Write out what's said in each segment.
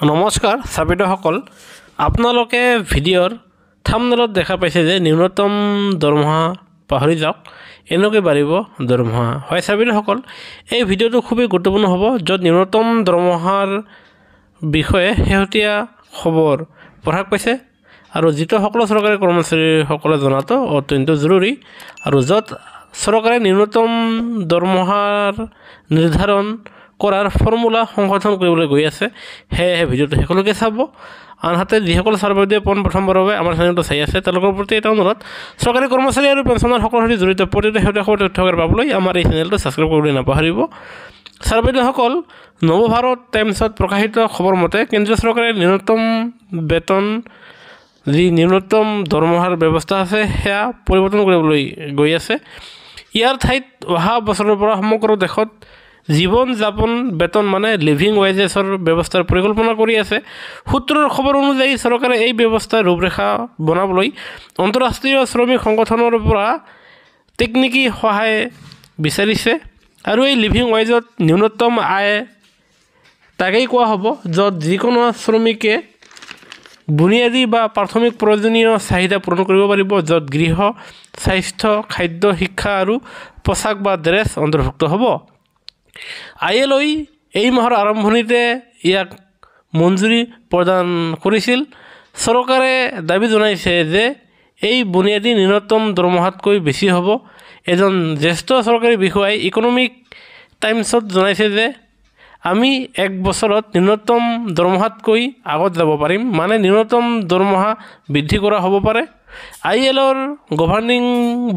নমস্কাৰ ছাত্ৰসকল, আপোনালোকে ভিডিঅ'ৰ থাম্বনেইলত দেখা পাইছে যে ন্যূনতম দৰমহা পাহৰি যাওক, এনেকৈ বাঢ়িব দৰমহা। হয় ছাত্ৰসকল, এই ভিডিঅ'টো খুবেই গুৰুত্বপূৰ্ণ হ'ব, য'ত ন্যূনতম দৰমহাৰ বিষয়ে শেহতীয়া খবৰ প্ৰকাশ পাইছে আৰু যিটো সকলো চৰকাৰী কৰ্মচাৰীসকলে জনাটো অত্যন্ত জৰুৰী আৰু য'ত চৰকাৰে ন্যূনতম দৰমহাৰ নিৰ্ধাৰণ কৰাৰ ফৰ্মুলা সংশোধন কৰিবলৈ গৈ আছে। সেয়েহে ভিডিঅ'টো শেষলৈকে চাব। আনহাতে যিসকল ছাত্ৰছাত্ৰীয়ে প্ৰথমবাৰৰ বাবে আমাৰ চেনেলটো চাই আছে তেওঁলোকৰ প্ৰতি এটা অনুৰোধ, চৰকাৰী কৰ্মচাৰী আৰু পেঞ্চনাৰসকলৰ সৈতে জড়িত প্ৰতিটো শেহতীয়া খবৰ তথ্য পাবলৈ আমাৰ এই চেনেলটো ছাবস্ক্ৰাইব কৰিবলৈ নাপাহৰিব। ছাত্ৰছাত্ৰীসকল, নৱভাৰত টাইমছত প্ৰকাশিত খবৰ মতে কেন্দ্ৰীয় চৰকাৰে ন্যূনতম বেতন যি ন্যূনতম দৰমহাৰ ব্যৱস্থা আছে সেয়া পৰিৱৰ্তন কৰিবলৈ গৈ আছে। ইয়াৰ ঠাইত অহা বছৰৰ পৰা সমগ্ৰ দেশত জীৱন যাপন বেতন মানে লিভিং ৱেজেছৰ ব্যৱস্থাৰ পৰিকল্পনা কৰি আছে। সূত্ৰৰ খবৰ অনুযায়ী চৰকাৰে এই ব্যৱস্থাৰ ৰূপৰেখা বনাবলৈ আন্তঃৰাষ্ট্ৰীয় শ্ৰমিক সংগঠনৰ পৰা টেকনিকি সহায় বিচাৰিছে আৰু এই লিভিং ৱেজত ন্যূনতম আয় তাকেই কোৱা হ'ব, য'ত যিকোনো শ্ৰমিকে বুনিয়াদী বা প্ৰাথমিক প্ৰয়োজনীয় চাহিদা পূৰণ কৰিব পাৰিব, য'ত গৃহ, স্বাস্থ্য, খাদ্য, শিক্ষা আৰু পোচাক বা ড্ৰেছ অন্তৰ্ভুক্ত হ'ব। ILO এই মাহৰ আৰম্ভণিতে ইয়াক মঞ্জুৰি প্ৰদান কৰিছিল। চৰকাৰে দাবী জনাইছে যে এই বুনিয়াদী ন্যূনতম দৰমহাতকৈ বেছি হ'ব। এজন জ্যেষ্ঠ চৰকাৰী বিষয়াই ইকনমিক টাইমছত জনাইছে যে আমি এক বছৰত ন্যূনতম দৰমহাতকৈ আগত যাব পাৰিম, মানে ন্যূনতম দৰমহা বৃদ্ধি কৰা হ'ব পাৰে। ILOৰ গভাৰ্ণিং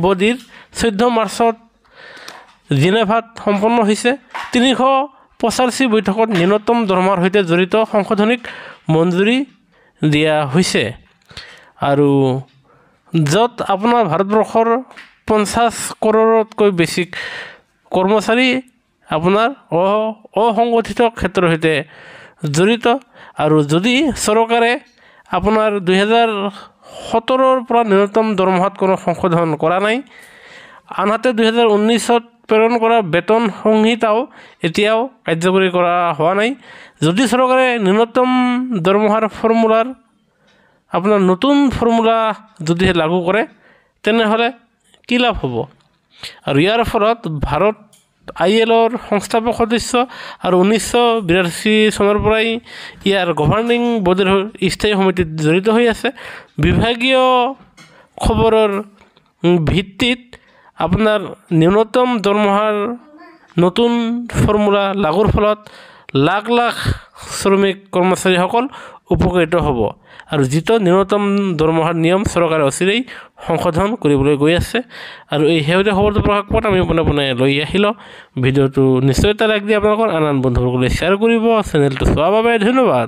বডিৰ 14 মাৰ্চত জিনেভাত সম্পন্ন হৈছে 385 বৈঠকত ন্যূনতম দৰমহাৰ সৈতে জড়িত সংশোধনীক মঞ্জুৰি দিয়া হৈছে আৰু য'ত আপোনাৰ ভাৰতবৰ্ষৰ 50 কৰোৰতকৈ বেছি কৰ্মচাৰী আপোনাৰ অসংগঠিত ক্ষেত্ৰৰ সৈতে জড়িত। আৰু যদি চৰকাৰে আপোনাৰ 2017ৰ পৰা ন্যূনতম দৰমহাত কোনো সংশোধন কৰা নাই, আনহাতে 2019ত প্ৰেৰণ কৰা বেতন সংহিতাও এতিয়াও কাৰ্যকৰী কৰা হোৱা নাই। যদি চৰকাৰে ন্যূনতম দৰমহাৰ ফৰ্মুলাৰ আপোনাৰ নতুন ফৰ্মুলা যদিহে লাগু কৰে তেনেহ'লে কি লাভ হ'ব? আৰু ইয়াৰ ফলত ভাৰত ILOৰ সংস্থাপক সদস্য আৰু 1982 চনৰ পৰাই ইয়াৰ গভাৰ্ণিং বডিৰ স্থায়ী সমিতিত জড়িত হৈ আছে। বিভাগীয় খবৰৰ ভিত্তিত আপোনাৰ ন্যূনতম দৰমহাৰ নতুন ফৰ্মুলা লাগুৰ ফলত লাখ লাখ শ্ৰমিক কৰ্মচাৰীসকল উপকৃত হ'ব আৰু যিটো ন্যূনতম দৰমহাৰ নিয়ম চৰকাৰে অচিৰেই সংশোধন কৰিবলৈ গৈ আছে। আৰু এই শেহতীয়া খবৰটো প্ৰকাশ পোৱাত আমি পোনে লৈ আহিলোঁ। ভিডিঅ'টো নিশ্চয় এটা লাইক দি আপোনালোকৰ আন বন্ধুসকলে শ্বেয়াৰ কৰিব। চেনেলটো চোৱাৰ বাবে ধন্যবাদ।